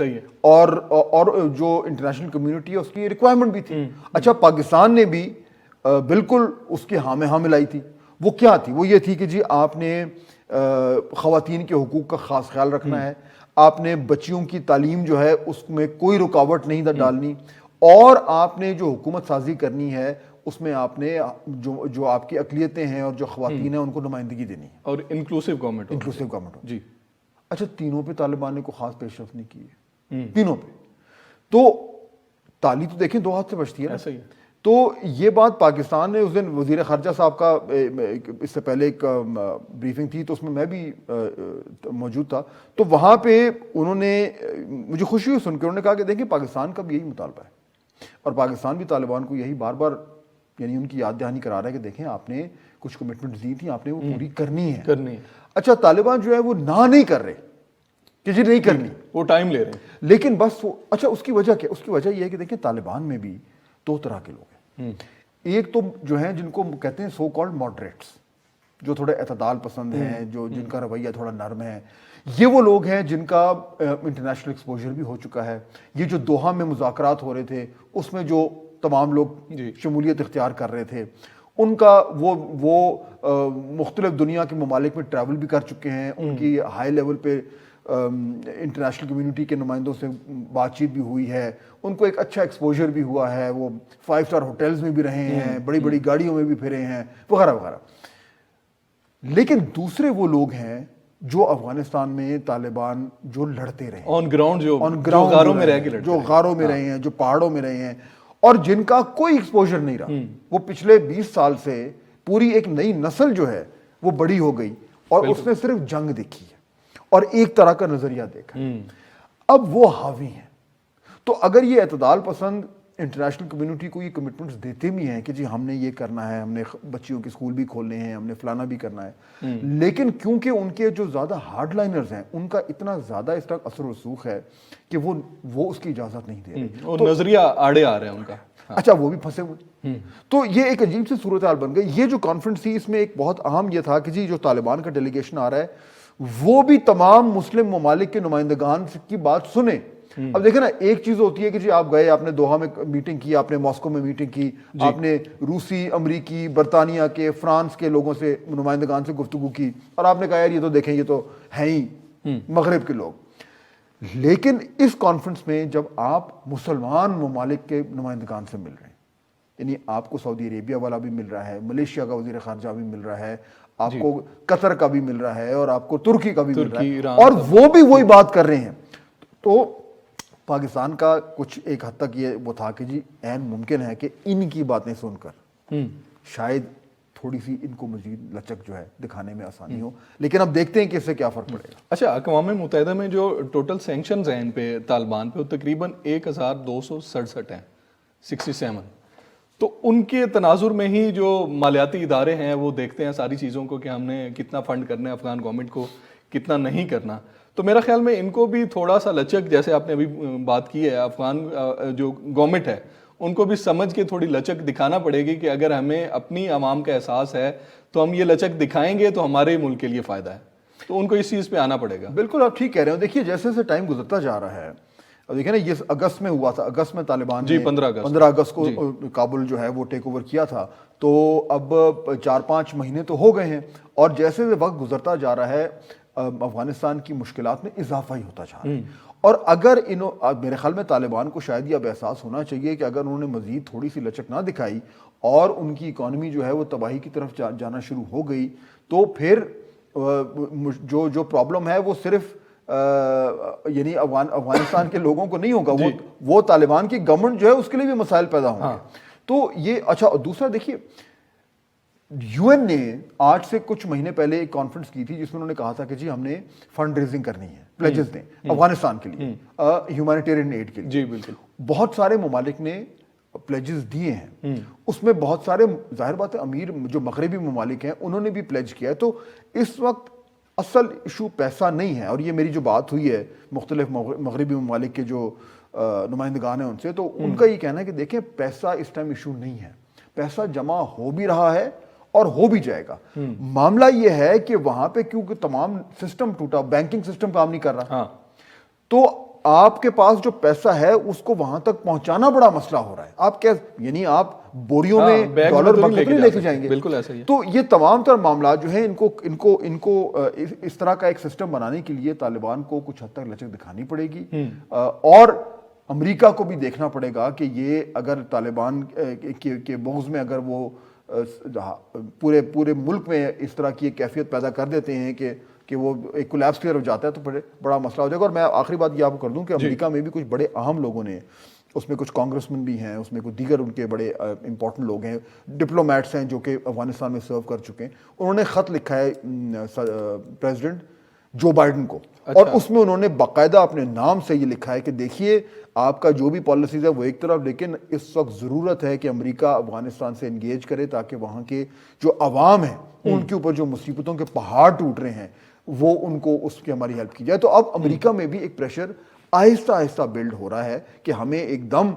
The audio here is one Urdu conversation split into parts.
صحیح ہے. اور جو انٹرنیشنل کمیونٹی ہے اس کی ریکوائرمنٹ بھی تھی. اچھا پاکستان نے بھی بالکل اس کے ہاں میں ہاں ملائی تھی. وہ کیا تھی؟ وہ یہ تھی کہ جی آپ نے خواتین کے حقوق کا خاص خیال رکھنا ہے, آپ نے بچیوں کی تعلیم جو ہے اس میں کوئی رکاوٹ نہیں ڈالنی, اور آپ نے جو حکومت سازی کرنی ہے اس میں آپ نے جو آپ کی اقلیتیں ہیں اور جو خواتین ہیں ان کو نمائندگی دینی ہے, اور انکلوسیو گورنمنٹ. Inclusive government. جی. اچھا تینوں پہ طالبان نے کوئی خاص پیش رفت نہیں کی ہے, تینوں پہ. تو تالی تو دیکھیں دو ہاتھ سے بجتی ہے نا. ایسا ہی ہے. تو یہ بات پاکستان نے اس دن وزیر خارجہ صاحب کا اس سے پہلے ایک بریفنگ تھی تو اس میں بھی موجود تھا, تو وہاں پہ انہوں نے مجھے خوشی ہوئی سن کے, انہوں نے کہا کہ دیکھیں پاکستان کا بھی یہی مطالبہ ہے اور پاکستان بھی طالبان کو یہی بار بار یعنی ان کی یاد دہانی کرا رہا ہے کہ دیکھیں آپ نے کچھ کمٹمنٹ دی تھی, آپ نے وہ پوری کرنی ہے. اچھا طالبان جو ہے وہ نہ نہیں کر رہے کہ جی نہیں کرنی, وہ ٹائم لے رہے ہیں, لیکن بس وہ اچھا اس کی وجہ کیا؟ اس کی وجہ یہ ہے کہ دیکھیں طالبان میں بھی دو طرح کے لوگ ہیں. ایک تو جو ہیں جن کو کہتے ہیں سو کالڈ ماڈریٹس, جو تھوڑے اعتدال پسند ہیں, جو جن کا رویہ تھوڑا نرم ہے. یہ وہ لوگ ہیں جن کا انٹرنیشنل ایکسپوجر بھی ہو چکا ہے. یہ جو دوحہ میں مذاکرات ہو رہے تھے اس میں جو تمام لوگ شمولیت اختیار کر رہے تھے, ان کا وہ مختلف دنیا کے ممالک میں ٹریول بھی کر چکے ہیں, ان کی ہائی لیول پہ انٹرنیشنل کمیونٹی کے نمائندوں سے بات چیت بھی ہوئی ہے, ان کو ایک اچھا ایکسپوجر بھی ہوا ہے, وہ 5 اسٹار ہوٹلز میں بھی رہے ہیں, بڑی بڑی گاڑیوں میں بھی پھرے ہیں وغیرہ وغیرہ. لیکن دوسرے وہ لوگ ہیں جو افغانستان میں طالبان جو لڑتے رہے, آن گراؤنڈ جو غاروں میں رہ کے لڑتے, جو غاروں میں رہے ہیں, جو پہاڑوں میں رہے ہیں, اور جن کا کوئی ایکسپوجر نہیں رہا. وہ پچھلے 20 سال سے پوری ایک نئی نسل جو ہے وہ بڑی ہو گئی اور اس نے صرف جنگ دیکھی ہے اور ایک طرح کا نظریہ دیکھا. اب وہ حاوی ہیں. تو اگر یہ اعتدال پسند انٹرنیشنل کمیونٹی کو یہ کمٹمنٹس دیتے بھی ہیں کہ جی ہم نے یہ کرنا ہے, ہم نے بچیوں کے اسکول بھی کھولنے ہیں, ہم نے فلانا بھی کرنا ہے, لیکن کیونکہ ان کے جو زیادہ ہارڈ لائنرز ہیں ان کا اتنا زیادہ اس طرح اثر و رسوخ ہے کہ وہ اس کی اجازت نہیں دے رہے, اور نظریہ آڑے آ رہے ہیں ان کا. اچھا وہ بھی پھنسے ہوئے. تو یہ ایک عجیب سی صورتحال بن گئی. یہ جو کانفرنس تھی اس میں ایک بہت اہم یہ تھا کہ جی جو طالبان کا ڈیلیگیشن آ رہا ہے وہ بھی تمام مسلم ممالک کے نمائندگان کی بات سنیں. اب دیکھیں نا, ایک چیز ہوتی ہے کہ جی آپ گئے, آپ نے دوحہ میں میٹنگ کی, آپ نے ماسکو میں میٹنگ کی, آپ نے روسی, امریکی, برطانیہ کے, فرانس کے لوگوں سے, نمائندگان سے گفتگو کی, اور آپ نے کہا یار یہ تو دیکھیں یہ تو ہیں ہی مغرب کے لوگ. لیکن اس کانفرنس میں جب آپ مسلمان ممالک کے نمائندگان سے مل رہے ہیں, یعنی آپ کو سعودی عربیہ والا بھی مل رہا ہے, ملیشیا کا وزیر خارجہ بھی مل رہا ہے, آپ کو قطر کا بھی مل رہا ہے, اور آپ کو ترکی کا بھی مل رہا ہے, اور وہ بھی وہی بات کر رہے ہیں, تو پاکستان کا کچھ ایک حد تک یہ وہ تھا کہ جی عین ممکن ہے کہ ان کی باتیں سن کر شاید تھوڑی سی ان کو مزید لچک جو ہے دکھانے میں آسانی ہو. لیکن اب دیکھتے ہیں کہ اس سے کیا فرق پڑے گا. اچھا اقوام متحدہ میں جو ٹوٹل سینکشنز ہیں ان پہ طالبان پہ وہ تقریباً 1267 ہیں, 67. تو ان کے تناظر میں ہی جو مالیاتی ادارے ہیں وہ دیکھتے ہیں ساری چیزوں کو کہ ہم نے کتنا فنڈ کرنا ہے افغان گورنمنٹ کو, کتنا نہیں کرنا. تو میرا خیال میں ان کو بھی تھوڑا سا لچک, جیسے آپ نے ابھی بات کی ہے, افغان جو گورنمنٹ ہے ان کو بھی سمجھ کے تھوڑی لچک دکھانا پڑے گی کہ اگر ہمیں اپنی عوام کا احساس ہے تو ہم یہ لچک دکھائیں گے تو ہمارے ملک کے لیے فائدہ ہے. تو ان کو اس چیز پہ آنا پڑے گا. بالکل آپ ٹھیک کہہ رہے ہو. دیکھیے جیسے جیسے ٹائم گزرتا جا رہا ہے, اب دیکھیں نا یہ اگست میں ہوا تھا, اگست میں طالبان نے 15 اگست کو کابل جو ہے وہ ٹیک اوور کیا تھا, تو اب 4-5 مہینے تو ہو گئے ہیں, اور جیسے وقت گزرتا جا رہا ہے افغانستان کی مشکلات میں اضافہ ہی ہوتا جا رہا ہے. اور اگر میرے خیال میں طالبان کو شاید یہ اب احساس ہونا چاہیے کہ اگر انہوں نے مزید تھوڑی سی لچک نہ دکھائی اور ان کی اکانومی جو ہے وہ تباہی کی طرف جانا شروع ہو گئی, تو پھر جو پرابلم ہے وہ صرف یعنی افغانستان کے لوگوں کو نہیں ہوگا, وہ طالبان کی گورنمنٹ جو ہے اس کے لیے بھی مسائل پیدا ہوں گے. تو یہ اچھا. دوسرا دیکھیے یو این نے آج سے کچھ مہینے پہلے ایک کانفرنس کی تھی جس میں انہوں نے کہا تھا کہ جی ہم نے فنڈ ریزنگ کرنی ہے, پلیجز دیں افغانستان کے لیے, ہیومینیٹیرین ایڈ کے لیے. جی بالکل. بہت سارے ممالک نے پلیجز دیے ہیں, اس میں بہت سارے ظاہر بات ہے امیر جو مغربی ممالک ہیں انہوں نے بھی پلیج کیا ہے. تو اس وقت اصل ایشو پیسہ نہیں ہے, اور یہ میری جو بات ہوئی ہے مختلف مغربی ممالک کے جو نمائندگان ہیں ان سے, تو ان کا یہ کہنا ہے کہ دیکھیں پیسہ اس ٹائم ایشو نہیں ہے, پیسہ جمع ہو بھی رہا ہے اور ہو بھی جائے گا. معاملہ یہ ہے کہ وہاں پہ کیونکہ تمام سسٹم ٹوٹا, بینکنگ سسٹم کام نہیں کر رہا, تو آپ کے پاس جو پیسہ ہے اس کو وہاں تک پہنچانا بڑا مسئلہ ہو رہا ہے. آپ کیا یعنی آپ بوریوں میں ڈالر لے کے جائیں گے. بالکل ایسا ہی. تو یہ تمام تر معاملات جو ہیں ان کو اس طرح کا ایک سسٹم بنانے کے لیے طالبان کو کچھ حد تک لچک دکھانی پڑے گی, اور امریکہ کو بھی دیکھنا پڑے گا کہ یہ اگر طالبان کے بغض میں اگر وہ پورے ملک میں اس طرح کی ایک کیفیت پیدا کر دیتے ہیں کہ وہ ایک کولیپس کلیئر ہو جاتا ہے تو بڑا مسئلہ ہو جائے گا. اور میں آخری بات یہ آپ کو کر دوں کہ امریکہ میں بھی کچھ بڑے اہم لوگوں نے, اس میں کچھ کانگریسمین بھی ہیں, اس میں کچھ دیگر ان کے بڑے امپورٹنٹ لوگ ہیں, ڈپلومیٹس ہیں جو کہ افغانستان میں سرو کر چکے ہیں, انہوں نے خط لکھا ہے پریزیڈنٹ جو بائیڈن کو, اور اس میں انہوں نے باقاعدہ اپنے نام سے یہ لکھا ہے کہ دیکھیے آپ کا جو بھی پالیسیز ہے وہ ایک طرف, لیکن اس وقت ضرورت ہے کہ امریکہ افغانستان سے انگیج کرے تاکہ وہاں کے جو عوام ہیں ان کے اوپر جو مصیبتوں کے پہاڑ ٹوٹ رہے ہیں وہ ان کو اس کی ہماری ہیلپ کی جائے. تو اب امریکہ میں بھی ایک پریشر آہستہ آہستہ بلڈ ہو رہا ہے کہ ہمیں ایک دم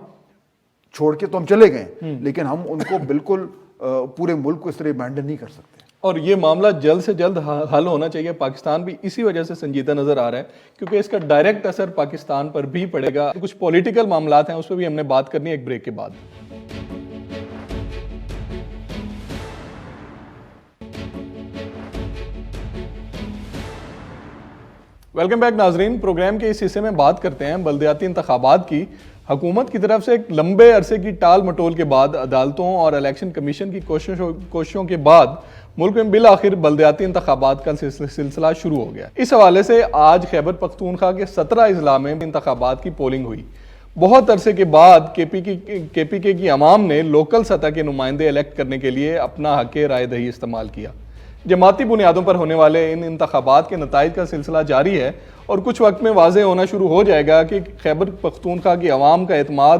چھوڑ کے تو ہم چلے گئے لیکن ہم ان کو بالکل پورے ملک کو اس طرح ابینڈن نہیں کر سکتے. اور یہ معاملہ جلد سے جلد حل ہونا چاہیے. پاکستان بھی اسی وجہ سے سنجیدہ نظر آ رہا ہے کیونکہ اس کا ڈائریکٹ اثر پاکستان پر بھی پڑے گا. کچھ پولیٹیکل معاملات ہیں اس پہ بھی ہم نے بات کرنی ہے ایک بریک کے بعد. ویلکم بیک ناظرین. پروگرام کے اس حصے میں بات کرتے ہیں بلدیاتی انتخابات کی. حکومت کی طرف سے ایک لمبے عرصے کی ٹال مٹول کے بعد عدالتوں اور الیکشن کمیشن کی کوششوں کے بعد ملک میں بالآخر بلدیاتی انتخابات کا سلسلہ شروع ہو گیا. اس حوالے سے آج خیبر پختونخوا کے 17 اضلاع میں انتخابات کی پولنگ ہوئی. بہت عرصے کے بعد کے پی کے کی عوام نے لوکل سطح کے نمائندے الیکٹ کرنے کے لیے اپنا حق رائے دہی استعمال کیا. جماعتی بنیادوں پر ہونے والے ان انتخابات کے نتائج کا سلسلہ جاری ہے اور کچھ وقت میں واضح ہونا شروع ہو جائے گا کہ خیبر پختونخوا کی عوام کا اعتماد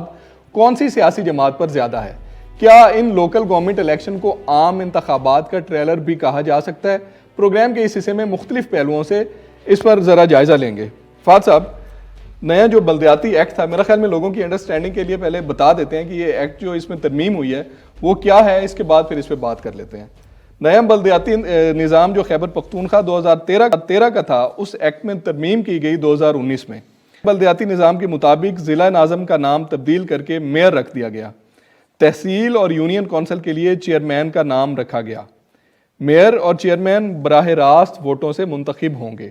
کون سی سیاسی جماعت پر زیادہ ہے. کیا ان لوکل گورنمنٹ الیکشن کو عام انتخابات کا ٹریلر بھی کہا جا سکتا ہے؟ پروگرام کے اس حصے میں مختلف پہلوؤں سے اس پر ذرا جائزہ لیں گے. فہد صاحب, نیا جو بلدیاتی ایکٹ تھا, میرا خیال میں لوگوں کی انڈرسٹینڈنگ کے لیے پہلے بتا دیتے ہیں کہ یہ ایکٹ جو اس میں ترمیم ہوئی ہے وہ کیا ہے, اس کے بعد پھر اس پہ بات کر لیتے ہیں. نیا بلدیاتی نظام جو خیبر پختونخوا 2013 کا تھا, اس ایکٹ میں ترمیم کی گئی 2019 میں. بلدیاتی نظام کے مطابق ضلع ناظم کا نام تبدیل کر کے میئر رکھ دیا گیا. تحصیل اور یونین کونسل کے لیے چیئرمین کا نام رکھا گیا. میئر اور چیئرمین براہ راست ووٹوں سے منتخب ہوں گے.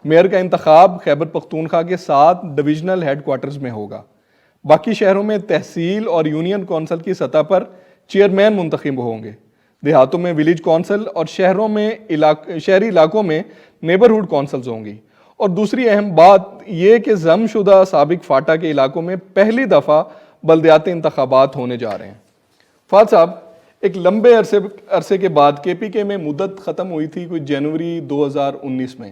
میئر کا انتخاب خیبر پختونخوا کے 7 ڈویژنل ہیڈ کوارٹرز میں ہوگا. باقی شہروں میں تحصیل اور یونین کونسل کی سطح پر چیئرمین منتخب ہوں گے. دیہاتوں میں ولیج کونسل اور شہروں میں شہری علاقوں میں نیبرہڈ کونسلز ہوں گی. اور دوسری اہم بات یہ کہ ضم شدہ سابق فاٹا کے علاقوں میں پہلی دفعہ بلدیاتی انتخابات ہونے جا رہے ہیں. فہد صاحب, ایک لمبے عرصے کے بعد کے پی کے میں مدت ختم ہوئی تھی کوئی جنوری 2019 میں,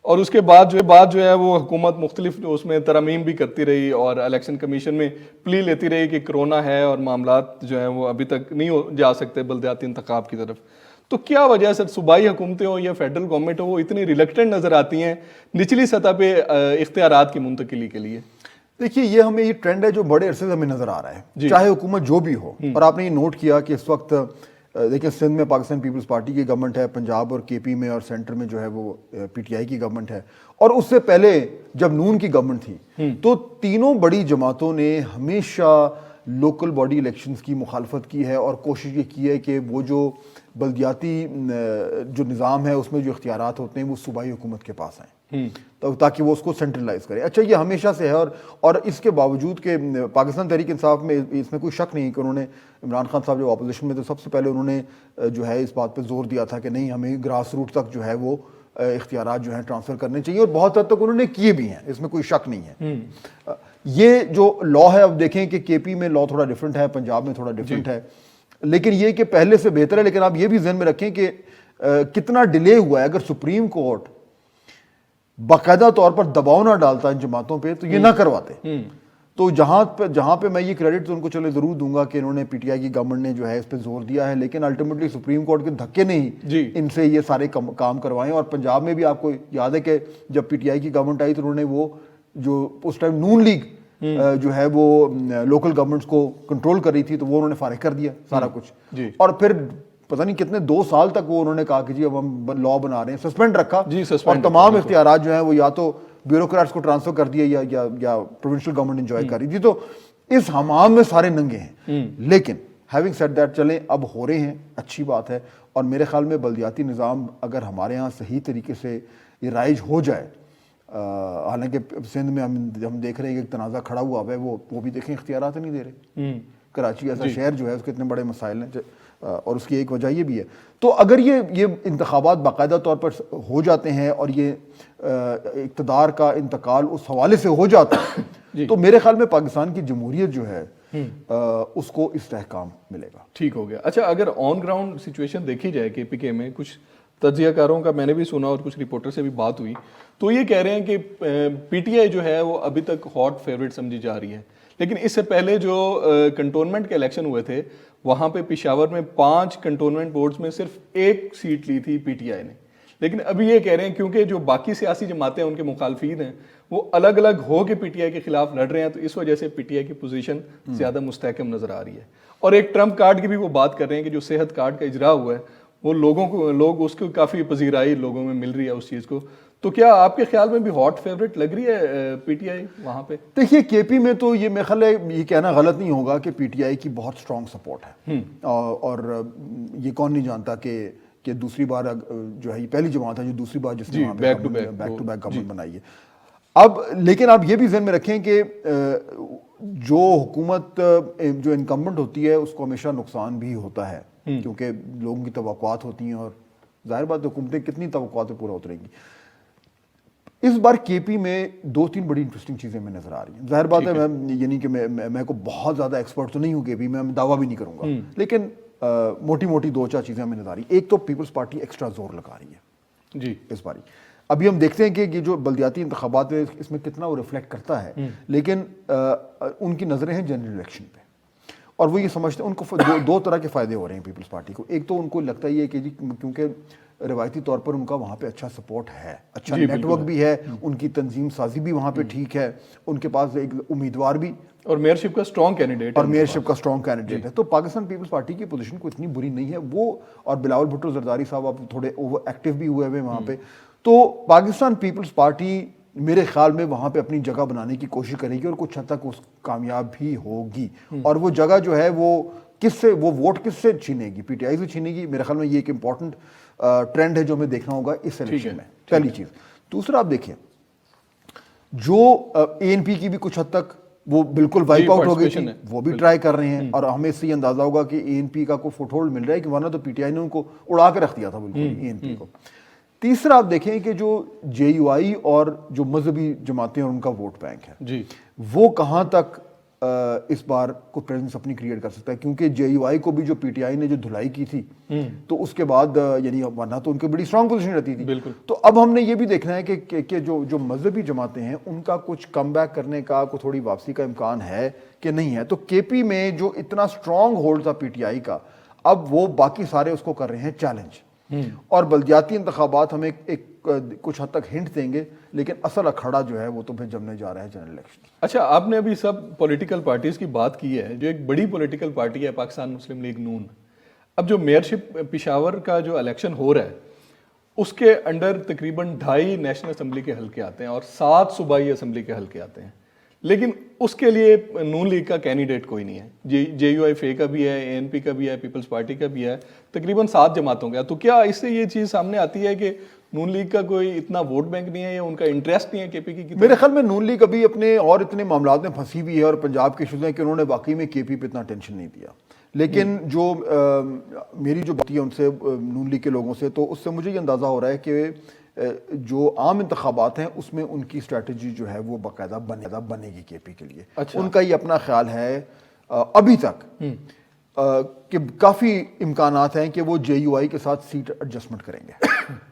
اور اس کے بعد جو ہے وہ حکومت مختلف اس میں ترامیم بھی کرتی رہی اور الیکشن کمیشن میں پلی لیتی رہی کہ کرونا ہے اور معاملات جو ہیں وہ ابھی تک نہیں جا سکتے بلدیاتی انتخاب کی طرف. تو کیا وجہ سر صوبائی حکومتیں ہو یا فیڈرل گورنمنٹ ہو وہ اتنی ریلیکٹنٹ نظر آتی ہیں نچلی سطح پہ اختیارات کی منتقلی کے لیے؟ دیکھیے, یہ ہمیں یہ ٹرینڈ ہے جو بڑے عرصے سے ہمیں نظر آ رہا ہے, چاہے حکومت جو بھی ہو. اور آپ نے یہ نوٹ کیا کہ اس وقت دیکھیں سندھ میں پاکستان پیپلز پارٹی کی گورنمنٹ ہے, پنجاب اور کے پی میں اور سینٹر میں جو ہے وہ پی ٹی آئی کی گورنمنٹ ہے, اور اس سے پہلے جب نون کی گورنمنٹ تھی تو تینوں بڑی جماعتوں نے ہمیشہ لوکل باڈی الیکشنز کی مخالفت کی ہے اور کوشش یہ کی ہے کہ وہ جو بلدیاتی جو نظام ہے اس میں جو اختیارات ہوتے ہیں وہ صوبائی حکومت کے پاس آئیں تاکہ وہ اس کو سینٹرلائز کرے. اچھا, یہ ہمیشہ سے ہے اور اس کے باوجود کہ پاکستان تحریک انصاف میں اس میں کوئی شک نہیں کہ انہوں نے, عمران خان صاحب جو اپوزیشن میں تھے سب سے پہلے انہوں نے جو ہے اس بات پہ زور دیا تھا کہ نہیں, ہمیں گراس روٹ تک جو ہے وہ اختیارات جو ہیں ٹرانسفر کرنے چاہیے, اور بہت حد تک انہوں نے کیے بھی ہیں, اس میں کوئی شک نہیں ہے. یہ جو لا ہے, اب دیکھیں کہ کے پی میں لا تھوڑا ڈفرینٹ ہے, پنجاب میں تھوڑا ڈفرینٹ ہے, لیکن یہ کہ پہلے سے بہتر ہے. لیکن آپ یہ بھی ذہن میں رکھیں کہ کتنا ڈیلے ہوا ہے. اگر سپریم کورٹ باقاعدہ طور پر دباؤ نہ ڈالتا ان جماعتوں پہ تو یہ نہ کرواتے. تو جہاں پہ میں یہ کریڈٹ تو ان کو چلے ضرور دوں گا کہ انہوں نے پی ٹی آئی کی گورنمنٹ نے جو ہے اس پہ زور دیا ہے, لیکن الٹیمیٹلی سپریم کورٹ کے دھکے نے ہی ان سے یہ سارے کام کروائے. اور پنجاب میں بھی آپ کو یاد ہے کہ جب پی ٹی آئی کی گورنمنٹ آئی تو انہوں نے وہ جو اس ٹائم نون لیگ جو ہے وہ لوکل گورنمنٹس کو کنٹرول کر رہی تھی تو وہ انہوں نے فارغ کر دیا سارا کچھ. اور پھر پتہ نہیں کتنے 2 سال تک وہ انہوں نے کہا کہ جی اب ہم لا بنا رہے ہیں, سسپینڈ رکھا, اور تمام اختیارات جو ہیں وہ یا تو بیوروکریٹس کو ٹرانسفر کر دیا یا پروونشل گورنمنٹ انجوائے کر رہی تھی. تو اس حمام میں سارے ننگے ہیں. لیکن ہیونگ سیڈ دیٹ چلیں اب ہو رہے ہیں, اچھی بات ہے. اور میرے خیال میں بلدیاتی نظام اگر ہمارے ہاں صحیح طریقے سے یہ رائج ہو جائے, حالانکہ سندھ میں ہم دیکھ رہے ہیں کہ ایک تنازع کھڑا ہوا ہے, وہ بھی دیکھیں اختیارات نہیں دے رہے. کراچی ایسا شہر جو ہے اس کے اتنے بڑے مسائل ہیں, اور اس کی ایک وجہ یہ بھی ہے. تو اگر یہ انتخابات باقاعدہ طور پر ہو جاتے ہیں اور یہ اقتدار کا انتقال اس حوالے سے ہو جاتا ہے تو میرے خیال میں پاکستان کی جمہوریت جو ہے اس کو استحکام ملے گا. ٹھیک ہو گیا. اچھا, اگر آن گراؤنڈ سچویشن دیکھی جائے کے پی کے میں, کچھ تجزیہ کاروں کا میں نے بھی سنا اور کچھ رپورٹر سے بھی بات ہوئی, تو یہ کہہ رہے ہیں کہ پی ٹی آئی جو ہے وہ ابھی تک ہاٹ فیوریٹ سمجھی جا رہی ہے. لیکن اس سے پہلے جو کنٹونمنٹ کے الیکشن ہوئے تھے وہاں پہ پشاور میں 5 کنٹونمنٹ بورڈز میں صرف 1 سیٹ لی تھی پی ٹی آئی نے. لیکن ابھی یہ کہہ رہے ہیں کیونکہ جو باقی سیاسی جماعتیں ان کے مخالفین ہیں وہ الگ الگ ہو کے پی ٹی آئی کے خلاف لڑ رہے ہیں, تو اس وجہ سے پی ٹی آئی کی پوزیشن زیادہ مستحکم نظر آ رہی ہے. اور ایک ٹرمپ کارڈ کی بھی وہ بات کر رہے ہیں کہ جو صحت کارڈ کا اجرا ہوا ہے وہ لوگ اس کو کافی پذیرائی لوگوں میں مل رہی ہے اس چیز کو. تو کیا آپ کے خیال میں بھی ہاٹ فیوریٹ لگ رہی ہے پی ٹی آئی وہاں پہ؟ دیکھیے کے پی میں تو یہ میرے خیال ہے یہ کہنا غلط نہیں ہوگا کہ پی ٹی آئی کی بہت اسٹرانگ سپورٹ ہے, اور یہ کون نہیں جانتا کہ دوسری بار جو ہے یہ پہلی جماعت ہے جو دوسری بار جس نے وہاں پہ بیک ٹو بیک گورنمنٹ بنائی ہے. اب لیکن آپ یہ بھی ذہن میں رکھیں کہ جو حکومت جو انکمبنٹ ہوتی ہے اس کو ہمیشہ نقصان بھی ہوتا ہے, کیونکہ لوگوں کی توقعات ہوتی ہیں, اور ظاہر بات حکومتیں کتنی توقعات پہ پورا اتریں گی. اس بار کے پی میں 2-3 بڑی انٹرسٹنگ چیزیں میں نظر آ رہی ہیں. ظاہر بات ہے یعنی کہ میں کو بہت زیادہ ایکسپرٹ تو نہیں ہوں کے پی میں دعویٰ بھی نہیں کروں گا, لیکن موٹی موٹی 2-4 چیزیں ہمیں نظر آ رہی ہیں. ایک تو پیپلز پارٹی ایکسٹرا زور لگا رہی ہے جی اس باری. ابھی ہم دیکھتے ہیں کہ یہ جو بلدیاتی انتخابات ہے اس میں کتنا وہ ریفلیکٹ کرتا ہے, لیکن ان کی نظریں ہیں جنرل الیکشن پہ, اور وہ یہ سمجھتے ہیں ان کو 2 طرح کے فائدے ہو رہے ہیں پیپلز پارٹی کو. ایک تو ان کو لگتا ہے کہ کیونکہ روایتی طور پر ان کا وہاں پہ اچھا سپورٹ ہے, اچھا نیٹ ورک بھی ہے, ان کی تنظیم سازی بھی وہاں پہ ٹھیک ہے, ان کے پاس ایک امیدوار بھی اور میئرشپ کا اسٹرانگ کینڈیڈیٹ ہے. تو پاکستان پیپلز پارٹی کی پوزیشن کو اتنی بری نہیں ہے وہ, اور بلاول بھٹو زرداری صاحب اب تھوڑے اوور ایکٹیو بھی ہوئے ہوئے وہاں پہ. تو پاکستان پیپلز پارٹی میرے خیال میں وہاں پہ اپنی جگہ بنانے کی کوشش کرے گی, اور کچھ حد تک اس کامیاب بھی ہوگی. اور وہ جگہ جو ہے وہ ووٹ کس سے چھینے گی؟ پی ٹی آئی سے چھینے گی. میرے خیال میں یہ ایک امپورٹنٹ ٹرینڈ ہے جو ہمیں دیکھنا ہوگا اس الیکشن میں, پہلی چیز. دوسرا آپ دیکھیں جو اے این پی کی بھی کچھ حد تک وہ بالکل وائپ آؤٹ ہو گئی تھی, وہ بھی ٹرائی کر رہے ہیں, اور ہمیں اس سے یہ اندازہ ہوگا کہ اے این پی کا کوئی فٹ ہولڈ مل رہا ہے, کہ ورنہ تو پی ٹی آئی نے ان کو اڑا کے رکھ دیا تھا بالکل اے این پی کو. تیسرا آپ دیکھیں کہ جو جے یو آئی اور جو مذہبی جماعتیں اور ان کا ووٹ بینک ہے وہ کہاں تک اس بار کو پریزنس اپنی کریٹ کر سکتا ہے, کیونکہ جے یو آئی کو بھی جو پی ٹی آئی نے جو دھلائی کی تھی تو اس کے بعد یعنی ورنہ تو ان کی بڑی اسٹرانگ پوزیشن رہتی تھی. تو اب ہم نے یہ بھی دیکھنا ہے کہ جو مذہبی جماعتیں ہیں ان کا کچھ کم بیک کرنے کا, کوئی تھوڑی واپسی کا امکان ہے کہ نہیں ہے. تو کے پی میں جو اتنا اسٹرانگ ہولڈ تھا پی ٹی آئی کا, اب وہ باقی سارے اس کو کر رہے ہیں چیلنج, اور بلدیاتی انتخابات ہمیں ایک کچھ حد تک ہنٹ دیں گے, لیکن اصل اکھڑا جو ہے وہ تو پھر جمنے جا رہا ہے جنرل الیکشن. اچھا, آپ نے ابھی سب پولیٹیکل پارٹیز کی بات کی ہے, جو ایک بڑی پولیٹیکل پارٹی ہے پاکستان مسلم لیگ نون. اب جو میئرشپ پشاور کا جو الیکشن ہو رہا ہے اس کے انڈر تقریباً 2.5 نیشنل اسمبلی کے حلقے آتے ہیں اور 7 صوبائی اسمبلی کے حلقے آتے ہیں, لیکن اس کے لیے نون لیگ کا کینڈیڈیٹ کوئی نہیں ہے. جے یو آئی فے کا بھی ہے, اے این پی کا بھی ہے, پیپلز پارٹی کا بھی ہے, تقریباً 7 جماعتوں کا. تو کیا اس سے یہ چیز سامنے آتی ہے کہ نون لیگ کا کوئی اتنا ووٹ بینک نہیں ہے یا ان کا انٹرسٹ نہیں ہے کے پی کی؟ میرے خیال میں نون لیگ ابھی اپنے اور اتنے معاملات میں پھنسی ہوئی ہے, اور پنجاب کے ایشوز ہیں کہ انہوں نے واقعی میں کے پی پہ اتنا ٹینشن نہیں دیا. لیکن جو میری جو بات ہے ان سے نون لیگ کے لوگوں سے, تو اس سے مجھے یہ اندازہ ہو رہا ہے کہ جو عام انتخابات ہیں اس میں ان کی اسٹریٹجی جو ہے وہ باقاعدہ بنے گی کے پی کے لیے. ان کا یہ اپنا خیال ہے ابھی تک کہ کافی امکانات ہیں کہ وہ جے یو آئی کے ساتھ سیٹ ایڈجسٹمنٹ کریں گے.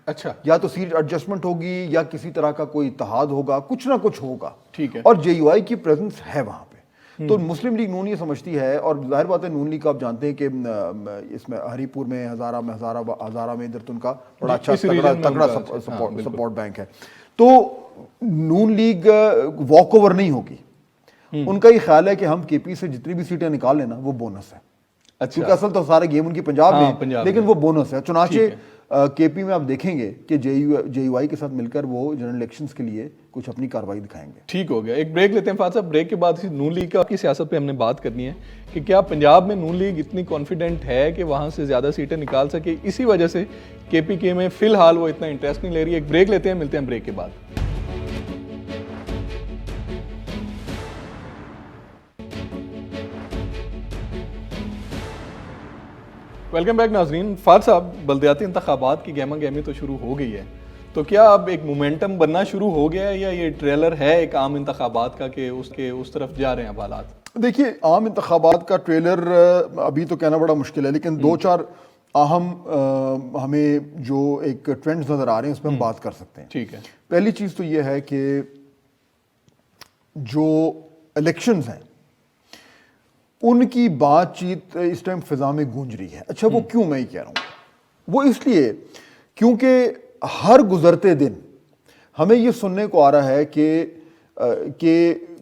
اچھا, یا تو سیٹ ایڈجسٹمنٹ ہوگی یا کسی طرح کا کوئی اتحاد ہوگا, کچھ نہ کچھ ہوگا. ٹھیک ہے, اور جے یو آئی کی پریزنس ہے وہاں پہ. تو مسلم لیگ نون یہ سمجھتی ہے, اور ظاہر بات ہے نون لیگ کا آپ جانتے ہیں کہ اس میں ہری پور میں ہزارہ میں ادھر تو ان کا بڑا اچھا تگڑا سپورٹ بینک ہے. تو نون لیگ واک اوور نہیں ہوگی. ان کا یہ خیال ہے کہ ہم کے پی سے جتنی بھی سیٹیں نکال لینا وہ بونس ہے, کیونکہ اصل تو سارا گیم ان کی پنجاب میں, لیکن وہ بونس ہے. چنانچہ کے پی میں آپ دیکھیں گے کہ جے یو آئی کے ساتھ مل کر وہ جنرل الیکشنز کے لیے کچھ اپنی کارروائی دکھائیں گے. ٹھیک ہو گیا, ایک بریک لیتے ہیں فہد صاحب. بریک کے بعد نون لیگ کی سیاست پہ ہم نے بات کرنی ہے کہ کیا پنجاب میں نون لیگ اتنی کانفیڈنٹ ہے کہ وہاں سے زیادہ سیٹیں نکال سکے, اسی وجہ سے کے پی کے میں فی الحال وہ اتنا انٹرسٹ نہیں لے رہی ہے. ایک بریک لیتے ہیں, ملتے ہیں بریک کے بعد. ویلکم بیک ناظرین. فہد صاحب, بلدیاتی انتخابات کی گہما گہمی تو شروع ہو گئی ہے, تو کیا اب ایک مومنٹم بننا شروع ہو گیا ہے یا یہ ٹریلر ہے ایک عام انتخابات کا کہ اس طرف جا رہے ہیں اب حالات؟ دیکھیے, عام انتخابات کا ٹریلر ابھی تو کہنا بڑا مشکل ہے, لیکن دو چار اہم ہمیں جو ایک ٹرینڈز نظر آ رہے ہیں اس پہ ہم بات کر سکتے ہیں. ٹھیک ہے. پہلی چیز تو یہ ہے کہ جو الیکشنز ہیں ان کی بات چیت اس ٹائم فضا میں گونج رہی ہے. اچھا, وہ کیوں میں یہ کہہ رہا ہوں؟ وہ اس لیے کیونکہ ہر گزرتے دن ہمیں یہ سننے کو آ رہا ہے کہ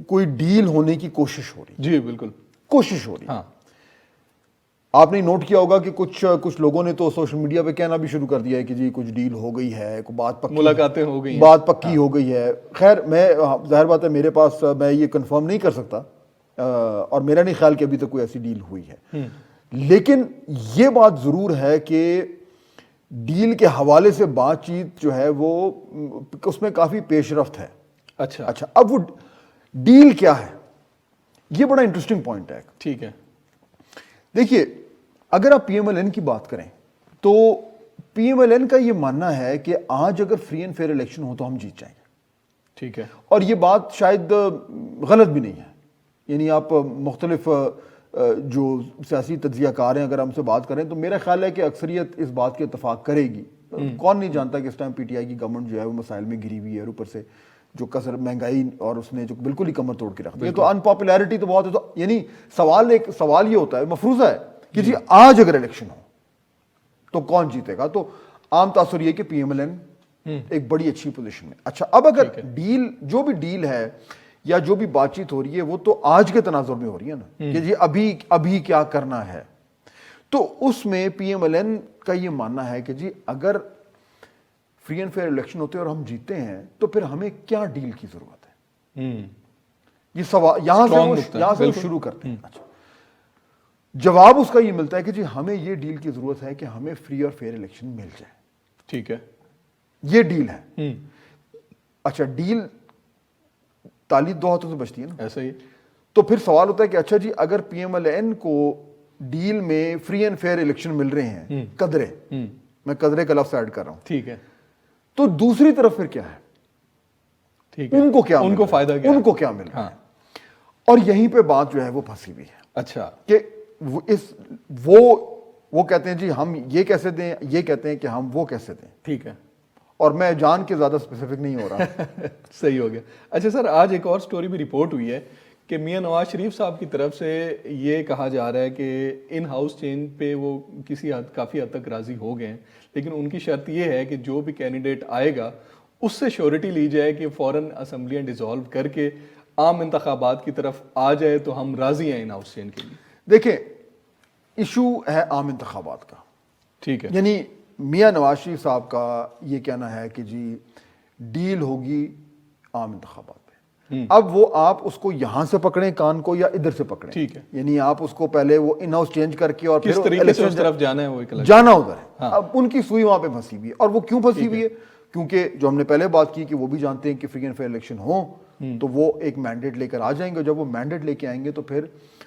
کوئی ڈیل ہونے کی کوشش ہو رہی ہے. جی بالکل, کوشش ہو رہی ہے. ہاں, آپ نے نوٹ کیا ہوگا کہ کچھ لوگوں نے تو سوشل میڈیا پہ کہنا بھی شروع کر دیا ہے کہ جی کچھ ڈیل ہو گئی ہے, کوئی بات پکی, ملاقاتیں ہو گئی ہیں, بات پکی ہو گئی ہے. خیر, میں ظاہر بات ہے میرے پاس میں یہ کنفرم نہیں کر سکتا اور میرا نہیں خیال کہ ابھی تک کوئی ایسی ڈیل ہوئی ہے, لیکن یہ بات ضرور ہے کہ ڈیل کے حوالے سے بات چیت جو ہے وہ اس میں کافی پیش رفت ہے. اچھا, اب وہ ڈیل کیا ہے, یہ بڑا انٹرسٹنگ پوائنٹ ہے. ٹھیک ہے. دیکھیے, اگر آپ پی ایم ایل این کی بات کریں تو پی ایم ایل این کا یہ ماننا ہے کہ آج اگر فری اینڈ فیئر الیکشن ہو تو ہم جیت جائیں گے. ٹھیک ہے. اور یہ بات شاید غلط بھی نہیں ہے. یعنی آپ مختلف جو سیاسی تجزیہ کار ہیں اگر ہم سے بات کریں تو میرا خیال ہے کہ اکثریت اس بات کے اتفاق کرے گی. کون نہیں جانتا کہ اس ٹائم پی ٹی آئی کی گورنمنٹ جو ہے وہ مسائل میں گری ہوئی ہے, اور اوپر سے جو کثر مہنگائی اور اس نے جو بالکل ہی کمر توڑ کے رکھ دیا, تو ان پاپولیرٹی تو بہت ہے. تو یعنی سوال یہ ہوتا ہے, مفروضہ ہے کہ جی آج اگر الیکشن ہو تو کون جیتے گا. تو عام تاثر یہ کہ پی ایم ایل این ایک بڑی اچھی پوزیشن میں. اچھا, اب اگر ڈیل, جو بھی ڈیل ہے یا جو بھی بات چیت ہو رہی ہے وہ تو آج کے تناظر میں ہو رہی ہے نا, کہ جی ابھی کیا کرنا ہے. تو اس میں پی ایم ایل این کا یہ ماننا ہے کہ جی اگر فری اینڈ فیئر الیکشن ہوتے ہیں اور ہم جیتے ہیں تو پھر ہمیں کیا ڈیل کی ضرورت ہے. یہ سوال یہاں سے وہ شروع کرتے ہیں. اچھا, جواب اس کا یہ ملتا ہے کہ جی ہمیں یہ ڈیل کی ضرورت ہے کہ ہمیں فری اور فیئر الیکشن مل جائے. ٹھیک ہے. یہ ڈیل ہے. اچھا, ڈیل تالی دو ہاتھوں سے بچتی ہے نا, ایسا ہی. تو پھر سوال ہوتا ہے کہ اچھا جی اگر پی ایم ایل این کو ڈیل میں فری اینڈ فیئر الیکشن مل رہے ہیں, قدرے, میں قدرے کا لفظ ایڈ کر رہا ہوں, ٹھیک ہے, تو دوسری طرف پھر کیا ہے, ٹھیک ہے, ان کو کیا, ان کو فائدہ کیا, ان کو کیا مل رہا ہے. اور یہیں پہ بات جو ہے وہ پھنسی ہوئی ہے. اچھا, کہ وہ کہتے ہیں جی ہم یہ کیسے دیں, یہ کہتے ہیں کہ ہم وہ کیسے دیں. ٹھیک ہے. اور میں جان کے زیادہ اسپیسیفک نہیں ہو رہا. صحیح ہو گیا. اچھا سر, آج ایک اور سٹوری بھی رپورٹ ہوئی ہے کہ میاں نواز شریف صاحب کی طرف سے یہ کہا جا رہا ہے کہ ان ہاؤس چینج پہ وہ کافی حد تک راضی ہو گئے ہیں, لیکن ان کی شرط یہ ہے کہ جو بھی کینڈیڈیٹ آئے گا اس سے شیورٹی لی جائے کہ فوراً اسمبلیاں ڈیزالو کر کے عام انتخابات کی طرف آ جائے تو ہم راضی ہیں ان ہاؤس چینج کے لیے. دیکھیں, ایشو ہے عام انتخابات کا. ٹھیک ہے. یعنی میاں نواز شریف صاحب کا یہ کہنا ہے کہ جی ڈیل ہوگی عام انتخابات پہ. اب وہ آپ اس کو یہاں سے پکڑیں کان کو یا ادھر سے پکڑیں. ٹھیک ہے. یعنی آپ اس کو پہلے وہ ان ہاؤس چینج کر کے اور کس طریقے سے اس طرف جانا ہے وہ جانا ادھر ہے. اب ان کی سوئی وہاں پہ پھنسی ہوئی ہے. اور وہ کیوں پھنسی ہوئی ہے؟ کیونکہ جو ہم نے پہلے بات کی کہ وہ بھی جانتے ہیں کہ فری اینڈ فیئر الیکشن ہو تو وہ ایک مینڈیٹ لے کر آ جائیں گے. جب وہ مینڈیٹ لے کے آئیں گے تو پھر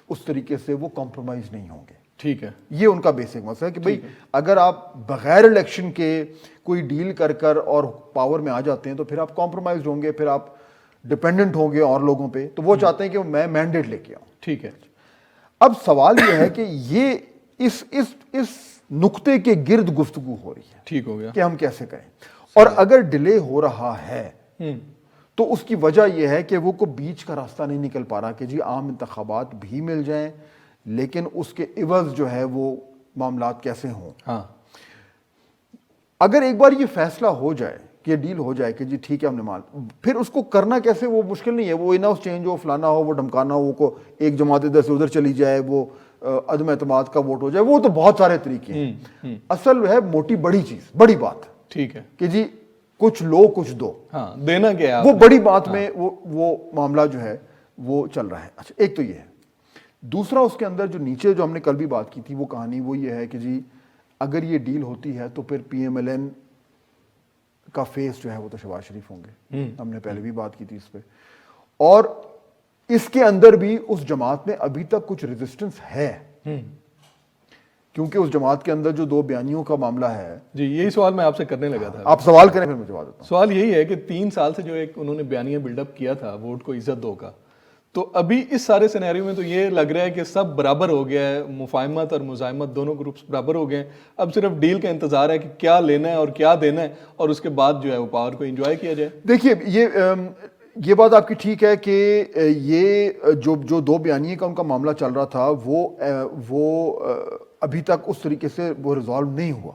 اس طریقے سے وہ کمپرومائز نہیں ہوں گے. ٹھیک ہے. یہ ان کا بیسک مسئلہ ہے کہ بھئی اگر آپ بغیر الیکشن کے کوئی ڈیل کر اور پاور میں آ جاتے ہیں تو پھر آپ کمپرومائزڈ ہوں گے, پھر آپ ڈپینڈنٹ ہوں گے اور لوگوں پہ. تو وہ چاہتے ہیں کہ میں مینڈیٹ لے کے آؤں. ٹھیک ہے. اب سوال یہ ہے کہ یہ اس نقطے کے گرد گفتگو ہو رہی ہے. ٹھیک ہو گیا. کہ ہم کیسے کریں. اور اگر ڈیلے ہو رہا ہے تو اس کی وجہ یہ ہے کہ وہ کو بیچ کا راستہ نہیں نکل پا رہا کہ جی عام انتخابات بھی مل جائیں لیکن اس کے عوض جو ہے وہ معاملات کیسے ہوں. ہاں, اگر ایک بار یہ فیصلہ ہو جائے کہ یہ ڈیل ہو جائے کہ جی ٹھیک ہے ہم نے پھر اس کو کرنا کیسے وہ مشکل نہیں ہے. وہ ان ہاؤس چینج ہو, فلانا ہو, وہ ڈھمکانا ہو, وہ کو ایک جماعت ادھر سے ادھر چلی جائے, وہ عدم اعتماد کا ووٹ ہو جائے، وہ تو بہت سارے طریقے ہیں. اصل ہے موٹی بڑی چیز، بڑی بات ٹھیک ہے کہ جی کچھ لو کچھ دو، ہاں دینا کیا ہے وہ بڑی بات میں وہ معاملہ جو ہے وہ چل رہا ہے. اچھا ایک تو یہ ہے. دوسرا اس کے اندر جو نیچے جو ہم نے کل بھی بات کی تھی وہ کہانی وہ یہ ہے کہ جی اگر یہ ڈیل ہوتی ہے تو پھر پی ایم ایل این کا فیس جو ہے وہ تو شہباز شریف ہوں گے. ہم نے پہلے بھی بات کی تھی اس پہ. اور اس کے اندر بھی اس جماعت میں ابھی تک کچھ ریزسٹنس ہے، کیونکہ اس جماعت کے اندر جو 2 بیانیوں کا معاملہ ہے. جی یہی سوال میں آپ سے کرنے لگا تھا. آپ سوال کریں پھر میں جواب دیتا ہوں. سوال یہی ہے کہ 3 سال سے جو ایک انہوں نے بیانیہ بلڈ اپ کیا تھا ووٹ کو عزت دو کا، تو ابھی اس سارے سینیریو میں تو یہ لگ رہا ہے کہ سب برابر ہو گیا ہے، مفاہمت اور مزاحمت دونوں گروپس برابر ہو گئے ہیں. اب صرف ڈیل کا انتظار ہے کہ کیا لینا ہے اور کیا دینا ہے، اور اس کے بعد جو ہے وہ پاور کو انجوائے کیا جائے. دیکھیے یہ بات آپ کی ٹھیک ہے کہ یہ جو 2 بیانیے کا ان کا معاملہ چل رہا تھا وہ ابھی تک اس طریقے سے وہ ریزالو نہیں ہوا.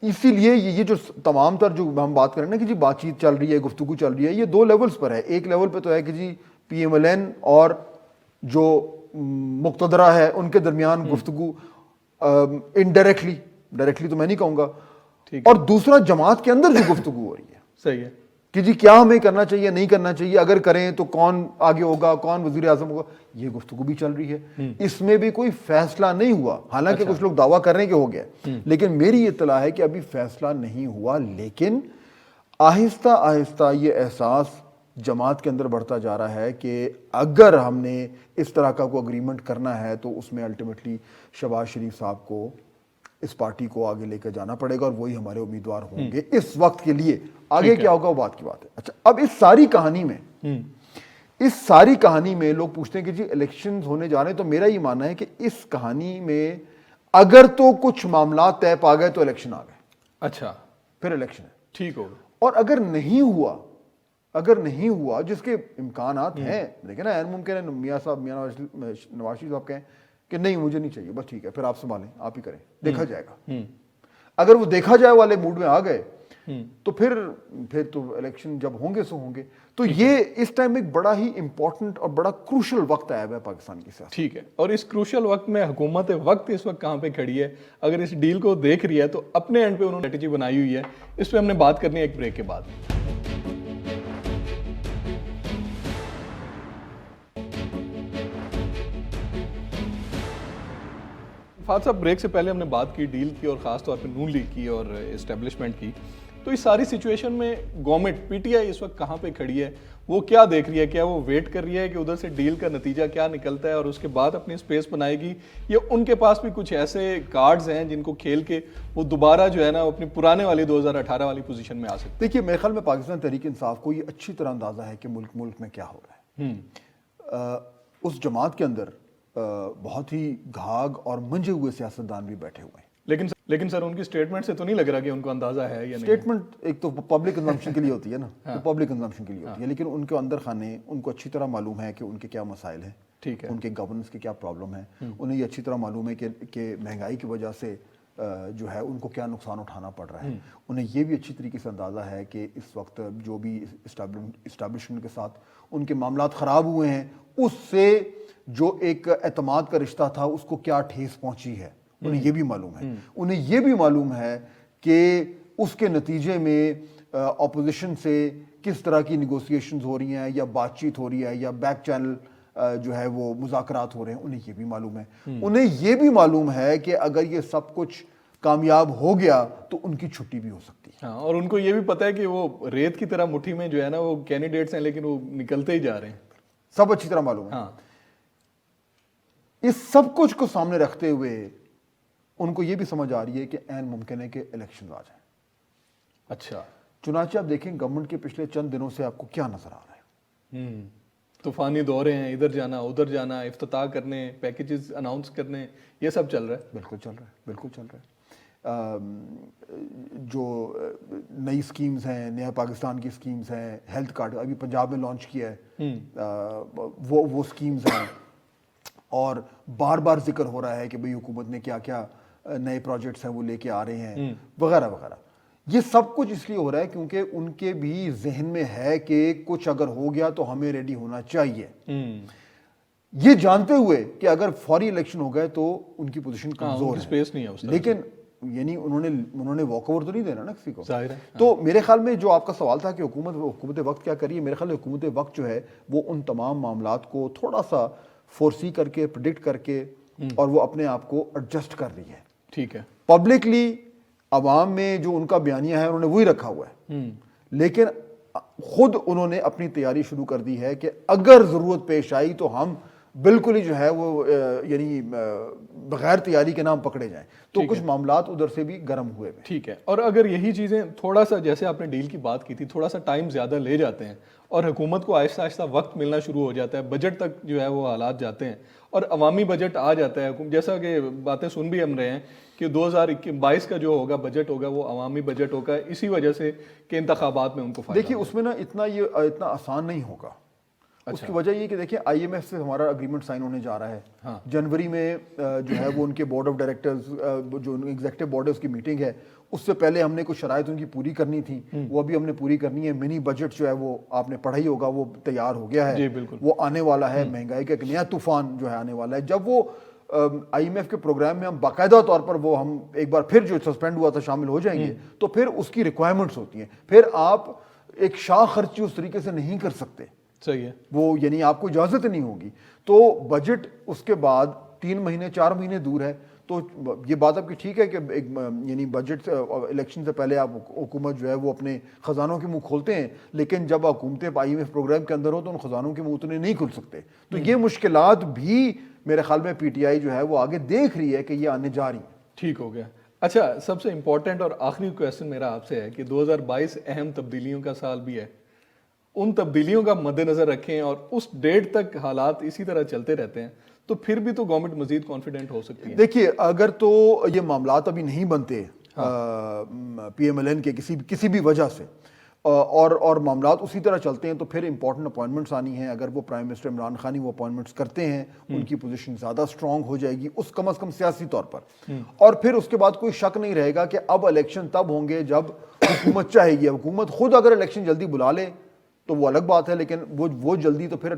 اسی لیے یہ جو تمام تر جو ہم بات کریں نا کہ جی بات چیت چل رہی ہے، گفتگو چل رہی ہے، یہ 2 لیولز پر ہے. ایک لیول پہ تو ہے کہ جی پی ایم ایل این اور جو مقتدرہ ہے ان کے درمیان گفتگو ڈائریکٹلی تو میں نہیں کہوں گا، اور دوسرا جماعت کے اندر جو گفتگو ہو رہی ہے صحیح ہے کہ جی کیا ہمیں کرنا چاہیے نہیں کرنا چاہیے، اگر کریں تو کون آگے ہوگا، کون وزیر اعظم ہوگا، یہ گفتگو بھی چل رہی ہے. اس میں بھی کوئی فیصلہ نہیں ہوا، حالانکہ کچھ لوگ دعویٰ کر رہے ہیں کہ ہو گیا، لیکن میری اطلاع ہے کہ ابھی فیصلہ نہیں ہوا. لیکن آہستہ آہستہ یہ احساس جماعت کے اندر بڑھتا جا رہا ہے کہ اگر ہم نے اس طرح کا کوئی اگریمنٹ کرنا ہے تو اس میں الٹیمیٹلی شہباز شریف صاحب کو اس پارٹی کو آگے لے کر جانا پڑے گا، اور وہی ہمارے امیدوار ہوں گے اس وقت کے لیے. آگے کیا ہوگا وہ بات کی بات ہے. اچھا اب اس ساری کہانی میں لوگ پوچھتے ہیں کہ جی الیکشنز ہونے جا رہے ہیں، تو میرا یہ ماننا ہے کہ اس کہانی میں اگر تو کچھ معاملات طے پا گئے تو الیکشن آ گئے. اچھا پھر الیکشن ہے، ٹھیک ہوگا. اور اگر نہیں ہوا جس کے امکانات ہیں، دیکھیں نا این ممکن ہے میاں نواز شریف صاحب کہیں کہ نہیں مجھے نہیں چاہیے، بس ٹھیک ہے پھر آپ سنبھالیں، آپ ہی کریں، دیکھا جائے گا. اگر وہ دیکھا جائے والے موڈ میں آ گئے تو پھر تو الیکشن جب ہوں گے سو ہوں گے. تو یہ اس ٹائم ایک بڑا ہی امپورٹنٹ اور بڑا کروشل وقت آیا ہوا ہے پاکستان کی سیاست. ٹھیک ہے، اور اس کروشل وقت میں حکومت وقت اس وقت کہاں پہ کھڑی ہے، اگر اس ڈیل کو دیکھ رہی ہے تو اپنے اینڈ پہ انہوں نے اسٹریٹجی بنائی ہوئی ہے. اس پہ ہم نے بات کرنی ہے ایک بریک کے بعد. فاضل صاحب بریک سے پہلے ہم نے بات کی ڈیل کی اور خاص طور پہ نون لیگ کی اور اسٹیبلشمنٹ کی. تو اس ساری سچویشن میں گورنمنٹ پی ٹی آئی اس وقت کہاں پہ کھڑی ہے، وہ کیا دیکھ رہی ہے؟ کیا وہ ویٹ کر رہی ہے کہ ادھر سے ڈیل کا نتیجہ کیا نکلتا ہے اور اس کے بعد اپنی اسپیس بنائے گی، یا ان کے پاس بھی کچھ ایسے کارڈز ہیں جن کو کھیل کے وہ دوبارہ جو ہے نا اپنی پرانے والی 2018 والی پوزیشن میں آ سکتے؟ دیکھیے میرے خیال میں پاکستان تحریک انصاف کو یہ اچھی طرح اندازہ ہے کہ ملک میں کیا ہو رہا ہے. اس جماعت کے اندر بہت ہی گھاگ اور منجے ہوئے سیاستدان بھی بیٹھے ہوئے ہیں. لیکن سر ان کی سٹیٹمنٹ سے تو نہیں لگ رہا کہ ان کو اندازہ ہے یا نہیں. سٹیٹمنٹ ایک تو پبلک کنزمپشن کے لیے ہوتی ہے نا، تو پبلک کنزمپشن کے لیے ہوتی ہے، لیکن ان کے اندر خانے ان کو اچھی طرح معلوم ہے کہ ان کے کیا مسائل ہیں، ٹھیک ہے، ان کے گورننس کے کیا پرابلم ہے. انہیں یہ اچھی طرح معلوم ہے کہ مہنگائی کی وجہ سے جو ہے ان کو کیا نقصان اٹھانا پڑ رہا ہے. انہیں یہ بھی اچھی طریقے سے اندازہ ہے کہ اس وقت جو بھی اسٹیبلشمنٹ کے ساتھ ان کے معاملات خراب ہوئے ہیں، اس سے جو ایک اعتماد کا رشتہ تھا اس کو کیا ٹھیس پہنچی ہے. انہیں یہ بھی معلوم ہے. انہیں یہ بھی معلوم ہے کہ اس کے نتیجے میں اپوزیشن سے کس طرح کی نیگوسیشنز ہو رہی ہیں، یا بات چیت ہو رہی ہے، یا بیک چینل جو ہے وہ مذاکرات ہو رہے ہیں. انہیں یہ بھی معلوم ہے. انہیں یہ بھی معلوم ہے کہ اگر یہ سب کچھ کامیاب ہو گیا تو ان کی چھٹی بھی ہو سکتی ہے. ہاں، اور ان کو یہ بھی پتہ ہے کہ وہ ریت کی طرح مٹھی میں جو ہے نا وہ کینڈیڈیٹس ہیں، لیکن وہ نکلتے ہی جا رہے ہیں. سب اچھی طرح معلوم ہے. اس سب کچھ کو سامنے رکھتے ہوئے ان کو یہ بھی سمجھ آ رہی ہے کہ عین ممکن ہے کہ الیکشن آ جائیں. اچھا، چنانچہ آپ دیکھیں گورنمنٹ کے پچھلے چند دنوں سے آپ کو کیا نظر آ رہا ہے. طوفانی دورے ہیں، ادھر جانا ادھر جانا، افتتاح کرنے، پیکیجز اناؤنس کرنے، یہ سب چل رہا ہے. بالکل چل رہا ہے. جو نئی سکیمز ہیں، نیا پاکستان کی سکیمز ہیں، ہیلتھ کارڈ ابھی پنجاب میں لانچ کیا ہے، وہ سکیمز ہیں. اور بار بار ذکر ہو رہا ہے کہ بھئی حکومت نے کیا کیا نئے پروجیکٹس ہیں وہ لے کے آ رہے ہیں، وغیرہ وغیرہ. یہ سب کچھ اس لیے ہو رہا ہے کیونکہ ان کے بھی ذہن میں ہے کہ کچھ اگر ہو گیا تو ہمیں ریڈی ہونا چاہیے. یہ جانتے ہوئے کہ اگر فوری الیکشن ہو گئے تو ان کی پوزیشن کمزور ہے، اسپیس نہیں ہے اس لیکن یعنی انہوں نے واک اوور تو نہیں دینا نا کسی کو. ظاہر ہے. تو میرے خیال میں جو آپ کا سوال تھا کہ حکومت وقت کیا کریے، میرے خیال میں حکومت وقت جو ہے وہ ان تمام معاملات کو تھوڑا سا فورسی کر کے پریڈکٹ کر کے اور وہ اپنے آپ کو ایڈجسٹ کر رہی ہے. ٹھیک ہے. پبلکلی عوام میں جو ان کا بیانیہ ہے انہوں نے وہی رکھا ہوا ہے، لیکن خود انہوں نے اپنی تیاری شروع کر دی ہے کہ اگر ضرورت پیش آئی تو ہم بالکل ہی جو ہے وہ یعنی بغیر تیاری کے نام پکڑے جائیں. تو کچھ معاملات ادھر سے بھی گرم ہوئے ہیں. ٹھیک ہے. اور اگر یہی چیزیں تھوڑا سا، جیسے آپ نے ڈیل کی بات کی تھی، تھوڑا سا ٹائم زیادہ لے جاتے ہیں اور حکومت کو آہستہ آہستہ وقت ملنا شروع ہو جاتا ہے، بجٹ تک جو ہے وہ حالات جاتے ہیں اور عوامی بجٹ آ جاتا ہے، جیسا کہ باتیں سن بھی ہم رہے ہیں کہ 2022 کا جو ہوگا بجٹ ہوگا وہ عوامی بجٹ ہوگا، اسی وجہ سے کہ انتخابات میں ان کو فائدہ. دیکھیے اس میں نا اتنا آسان نہیں ہوگا. اس کی وجہ یہ کہ دیکھیں آئی ایم ایف سے ہمارا اگریمنٹ سائن ہونے جا رہا ہے. جنوری میں جو ہے وہ ان کے بورڈ آف ڈائریکٹرز جو ایگزیکٹو بورڈ ہے اس کی میٹنگ ہے. اس سے پہلے ہم نے کچھ شرائط ان کی پوری کرنی تھی، وہ ابھی ہم نے پوری کرنی ہے. منی بجٹ جو ہے وہ آپ نے پڑھا ہی ہوگا، وہ تیار ہو گیا ہے، وہ آنے والا ہے. مہنگائی کا ایک نیا طوفان جو ہے آنے والا ہے. جب وہ آئی ایم ایف کے پروگرام میں ہم باقاعدہ طور پر وہ ہم ایک بار پھر جو سسپینڈ ہوا تھا شامل ہو جائیں گے تو پھر اس کی ریکوائرمنٹس ہوتی ہیں. پھر آپ ایک شاہ خرچی اس طریقے سے نہیں کر سکتے. صحیح ہے. وہ یعنی آپ کو اجازت نہیں ہوگی. تو بجٹ اس کے بعد 3 مہینے 4 مہینے دور ہے. تو یہ بات آپ کی ٹھیک ہے کہ یعنی بجٹ الیکشن سے پہلے آپ حکومت جو ہے وہ اپنے خزانوں کے منہ کھولتے ہیں، لیکن جب حکومتیں آئی ایم ایف پروگرام کے اندر ہو تو ان خزانوں کے منہ اتنے نہیں کھل سکتے. تو یہ مشکلات بھی میرے خیال میں پی ٹی آئی جو ہے وہ آگے دیکھ رہی ہے کہ یہ آنے جا رہی ہیں. ٹھیک ہو گیا. اچھا، سب سے امپورٹنٹ اور آخری کویسچن میرا آپ سے ہے کہ 2022 اہم تبدیلیوں کا سال بھی ہے. ان تبدیلیوں کا مد نظر رکھیں اور اس ڈیٹ تک حالات اسی طرح چلتے رہتے ہیں تو پھر بھی تو گورنمنٹ مزید کانفیڈنٹ ہو سکتی ہے. دیکھیے اگر تو یہ معاملات ابھی نہیں بنتے پی ایم ایل این کے کسی بھی وجہ سے اور معاملات اسی طرح چلتے ہیں تو پھر امپورٹنٹ اپوائنٹمنٹس آنی ہیں. اگر وہ پرائم منسٹر عمران خان وہ اپوائنٹمنٹس کرتے ہیں ان کی پوزیشن زیادہ اسٹرانگ ہو جائے گی، اس کم از کم سیاسی طور پر. اور پھر اس کے بعد کوئی شک نہیں رہے گا کہ اب الیکشن تب ہوں گے جب حکومت چاہے گی. حکومت خود اگر الیکشن جلدی بلا لے تو وہ الگ بات ہے، لیکن وہ جلدی تو پھر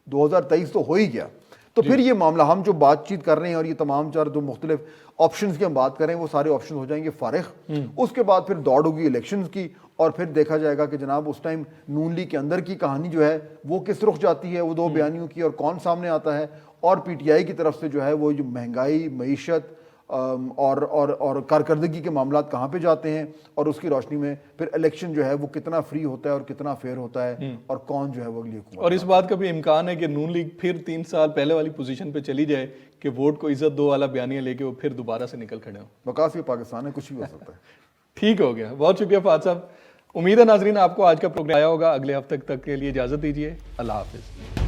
2023 تو ہو ہی گیا. تو پھر یہ معاملہ ہم جو بات چیت کر رہے ہیں اور یہ تمام چار جو مختلف آپشنز کی ہم بات کر رہے ہیں وہ سارے آپشنز ہو جائیں گے فارغ. اس کے بعد پھر دوڑ ہوگی الیکشنز کی اور پھر دیکھا جائے گا کہ جناب اس ٹائم نون لیگ کے اندر کی کہانی جو ہے وہ کس رخ جاتی ہے، وہ دو بیانیوں کی، اور کون سامنے آتا ہے. اور پی ٹی آئی کی طرف سے جو ہے وہ جو مہنگائی، معیشت اور کارکردگی کے معاملات کہاں پہ جاتے ہیں، اور اس کی روشنی میں پھر الیکشن جو ہے وہ کتنا فری ہوتا ہے اور کتنا فیئر ہوتا ہے، اور کون جو ہے وہ اگلی حکومت. اور اس بات کا بھی امکان ہے کہ نون لیگ پھر 3 سال پہلے والی پوزیشن پہ چلی جائے کہ ووٹ کو عزت دو والا بیانیہ لے کے وہ پھر دوبارہ سے نکل کھڑے ہوں. وکاس یہ پاکستان ہے، کچھ بھی ہو سکتا ہے. ٹھیک ہو گیا. بہت شکریہ فہد صاحب. امید ہے ناظرین آپ کو آج کا پروگرام آیا ہوگا. اگلے ہفتے تک کے لیے اجازت دیجیے. اللہ حافظ.